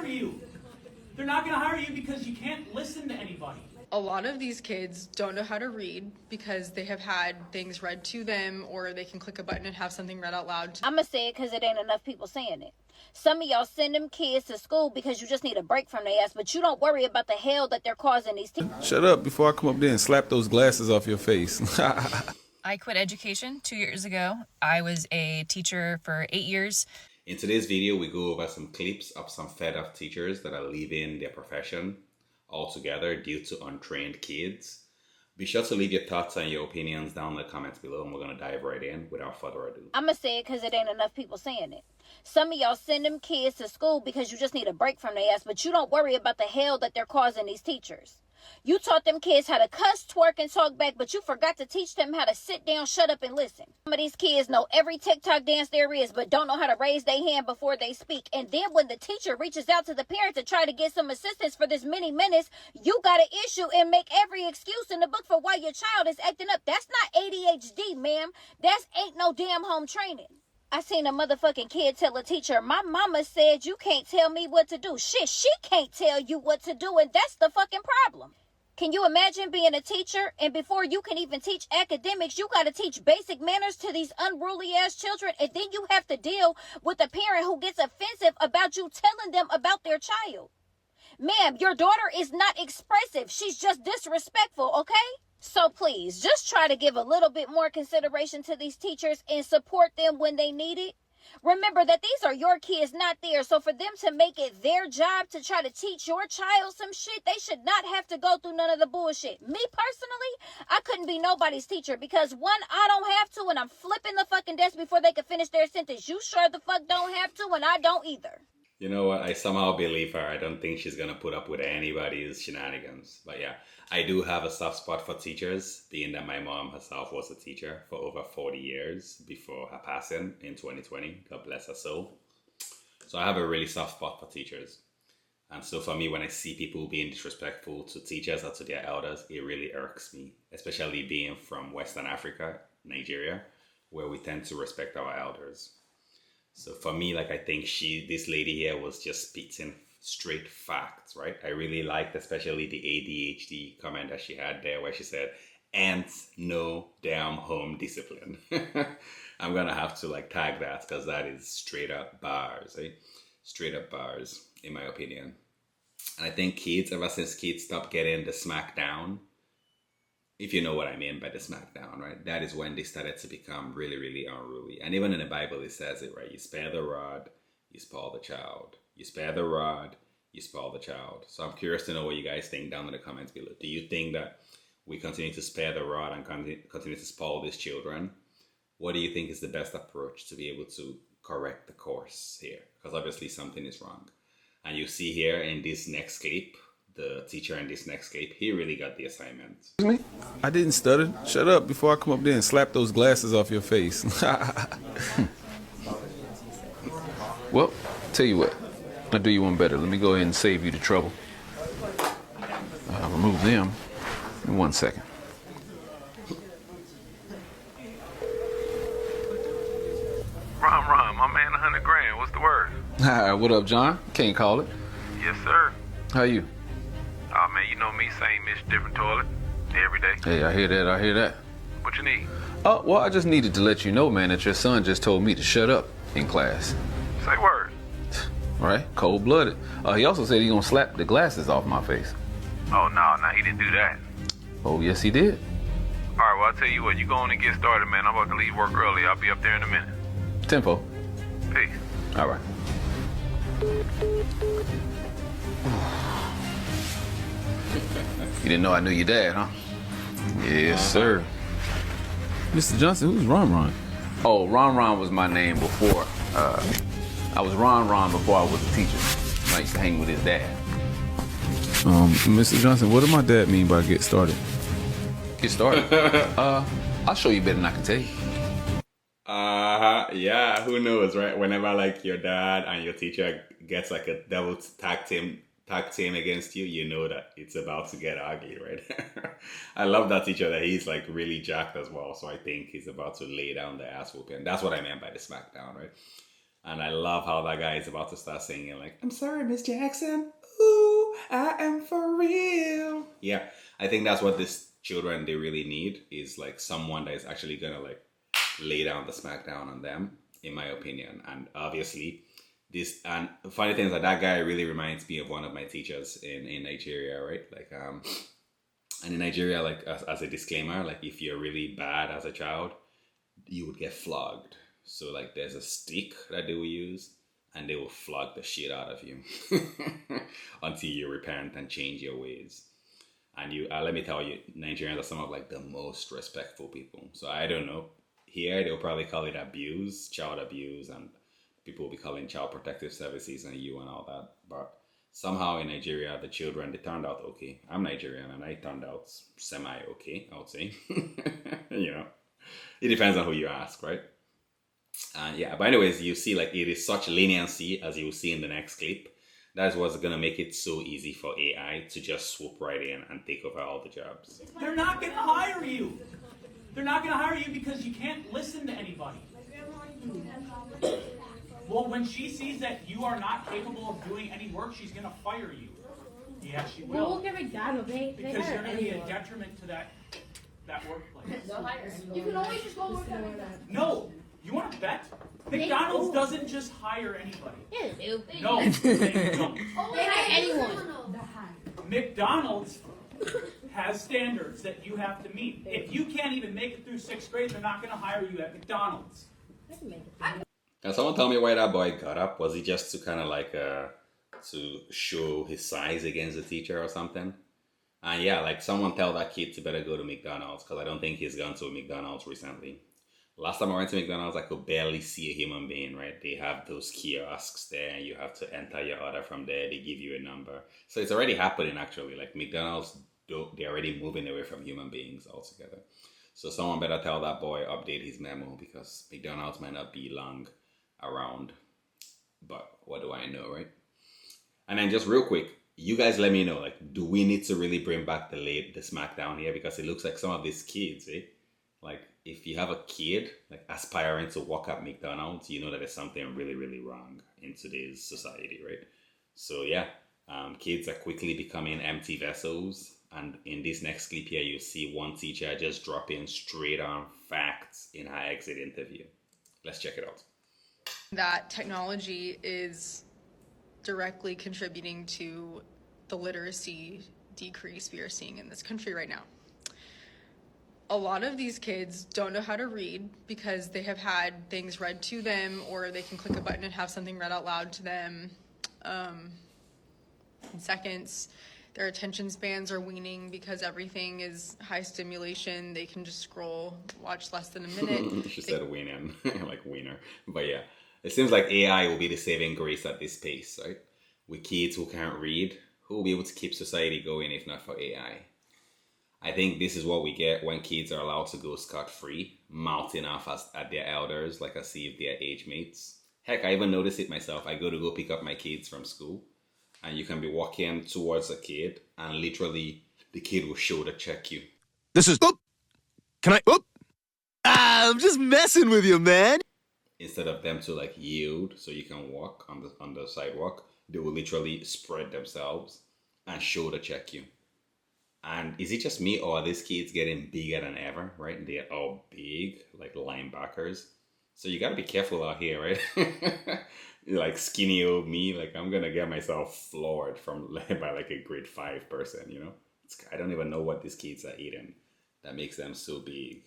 hire you. They're not going to hire you because you can't listen to anybody. A lot of these kids don't know how to read because they have had things read to them, or they can click a button and have something read out loud. I'm going to say it because it ain't enough people saying it. Some of y'all send them kids to school because you just need a break from their ass, but you don't worry about the hell that they're causing these teachers. Shut up before I come up there and slap those glasses off your face. I quit education 2 years ago. I was a teacher for 8 years. In today's video, we go over some clips of some fed up teachers that are leaving their profession altogether due to untrained kids. Be sure to leave your thoughts and your opinions down in the comments below, and we're going to dive right in without further ado. I'm going to say it because it ain't enough people saying it. Some of y'all send them kids to school because you just need a break from their ass, but you don't worry about the hell that they're causing these teachers. You taught them kids how to cuss, twerk, and talk back, but you forgot to teach them how to sit down, shut up, and listen. Some of these kids know every TikTok dance there is, but don't know how to raise their hand before they speak. And then when the teacher reaches out to the parent to try to get some assistance for this mini menace, you got to issue and make every excuse in the book for why your child is acting up. That's not ADHD, ma'am. That's ain't no damn home training. I seen a motherfucking kid tell a teacher, my mama said you can't tell me what to do. Shit, she can't tell you what to do, and that's the fucking problem. Can you imagine being a teacher, and before you can even teach academics, you got to teach basic manners to these unruly ass children, and then you have to deal with a parent who gets offensive about you telling them about their child. Ma'am, your daughter is not expressive. She's just disrespectful, okay? So please, just try to give a little bit more consideration to these teachers and support them when they need it. Remember that these are your kids, not theirs. So for them to make it their job to try to teach your child some shit, they should not have to go through none of the bullshit. Me personally, I couldn't be nobody's teacher because one, I don't have to, and I'm flipping the fucking desk before they can finish their sentence. You sure the fuck don't have to, and I don't either. You know what? I somehow believe her. I don't think she's going to put up with anybody's shenanigans. But yeah, I do have a soft spot for teachers, being that my mom herself was a teacher for over 40 years before her passing in 2020. God bless her soul. So I have a really soft spot for teachers. And so for me, when I see people being disrespectful to teachers or to their elders, it really irks me, especially being from Western Africa, Nigeria, where we tend to respect our elders. So for me, like, I think this lady here was just spitting straight facts, right? I really liked especially the ADHD comment that she had there where she said, "Ants no damn home discipline." I'm going to have to like tag that because that is straight up bars, eh? Straight up bars, in my opinion. And I think kids, ever since kids stopped getting the smackdown, if you know what I mean by the smackdown, right? That is when they started to become really, really unruly. And even in the Bible, it says it, right? You spare the rod, you spoil the child. You spare the rod, you spoil the child. So I'm curious to know what you guys think down in the comments below. Do you think that we continue to spare the rod and continue to spoil these children? What do you think is the best approach to be able to correct the course here? Because obviously something is wrong. And you see here in this next clip, the teacher in this next clip, he really got the assignment. Me? I didn't stutter. Shut up before I come up there and slap those glasses off your face. Well, tell you what, I'll do you one better. Let me go ahead and save you the trouble. I'll remove them in 1 second. Ron, my man, 100 grand. What's the word? Hi, what up, John? Can't call it. Yes, sir. How you? Oh, man, you know me, same ish, different toilet. Every day. Hey, I hear that. What you need? Oh, well, I just needed to let you know, man, that your son just told me to shut up in class. Say word. All right, cold-blooded. He also said he's gonna slap the glasses off my face. Oh, no, he didn't do that. Oh, yes, he did. All right, well, I'll tell you what. You go on and get started, man. I'm about to leave work early. I'll be up there in a minute. Tempo. Peace. All right. You didn't know I knew your dad, huh? Yes, sir. Mr. Johnson, who's Ron? Oh, Ron was my name before. I was Ron before I was a teacher. I used to hang with his dad. Mr. Johnson, what did my dad mean by get started? Get started? I'll show you better than I can tell you. Yeah, who knows, right? Whenever like your dad and your teacher gets like a double tag team against you, you know that it's about to get ugly, right? I love that teacher that he's like really jacked as well. So I think he's about to lay down the ass whooping. That's what I meant by the smackdown, right? And I love how that guy is about to start singing like, I'm sorry, Miss Jackson. Ooh, I am for real. Yeah, I think that's what these children, they really need, is like someone that is actually gonna like lay down the smackdown on them, in my opinion. And obviously this, and the funny thing is that guy really reminds me of one of my teachers in Nigeria, right? Like, and in Nigeria, like as a disclaimer, like if you're really bad as a child, you would get flogged. So like there's a stick that they will use and they will flog the shit out of you until you repent and change your ways. And you, let me tell you, Nigerians are some of like the most respectful people. So I don't know. Here they'll probably call it abuse, child abuse, and people will be calling child protective services and you and all that. But somehow in Nigeria, the children, they turned out okay. I'm Nigerian and I turned out semi-okay, I would say. You know, it depends on who you ask, right? And yeah, but anyways, you see like it is such leniency, as you will see in the next clip. That's what's going to make it so easy for AI to just swoop right in and take over all the jobs. They're not going to hire you. They're not going to hire you because you can't listen to anybody. Well, when she sees that you are not capable of doing any work, she's going to fire you. Yeah, she will. We'll get McDonald's. They Because hire you're going to be a anyone. detriment to that workplace. You can always just go work at McDonald's. No. You want to bet? McDonald's doesn't just hire anybody. Yeah, they do. No, they don't. They hire anyone. McDonald's has standards that you have to meet. If you can't even make it through 6th grade, they're not going to hire you at McDonald's. Can someone tell me why that boy got up? Was he just to kind of like to show his size against the teacher or something? And yeah, like someone tell that kid to better go to McDonald's, because I don't think he's gone to a McDonald's recently. Last time I went to McDonald's, I could barely see a human being, right? They have those kiosks there and you have to enter your order from there. They give you a number. So it's already happening actually. Like McDonald's, they're already moving away from human beings altogether. So someone better tell that boy, update his memo, because McDonald's might not be long around. But what do I know, right? And then just real quick, you guys let me know, like, do we need to really bring back the SmackDown here? Because it looks like some of these kids, like, if you have a kid like aspiring to work at McDonald's, you know that there's something really, really wrong in today's society, right? So yeah, kids are quickly becoming empty vessels. And in this next clip here, you see one teacher just dropping straight on facts in her exit interview. Let's check it out. That technology is directly contributing to the literacy decrease we are seeing in this country right now. A lot of these kids don't know how to read because they have had things read to them, or they can click a button and have something read out loud to them in seconds. Their attention spans are weaning because everything is high stimulation. They can just scroll, watch less than a minute. She said weaning, like wiener. But yeah, it seems like AI will be the saving grace at this pace, right? With kids who can't read, who will be able to keep society going if not for AI? I think this is what we get when kids are allowed to go scot-free, mouthing off at their elders like as if they're age mates. Heck, I even notice it myself. I go pick up my kids from school, and you can be walking towards a kid, and literally the kid will shoulder check you. This is, I'm just messing with you, man. Instead of them to like yield so you can walk on the sidewalk, they will literally spread themselves and shoulder check you. And is it just me, or are these kids getting bigger than ever, right? They're all big, like linebackers. So you gotta be careful out here, right? Like skinny old me, like I'm gonna get myself floored by like a grade 5 person, you know? I don't even know what these kids are eating that makes them so big.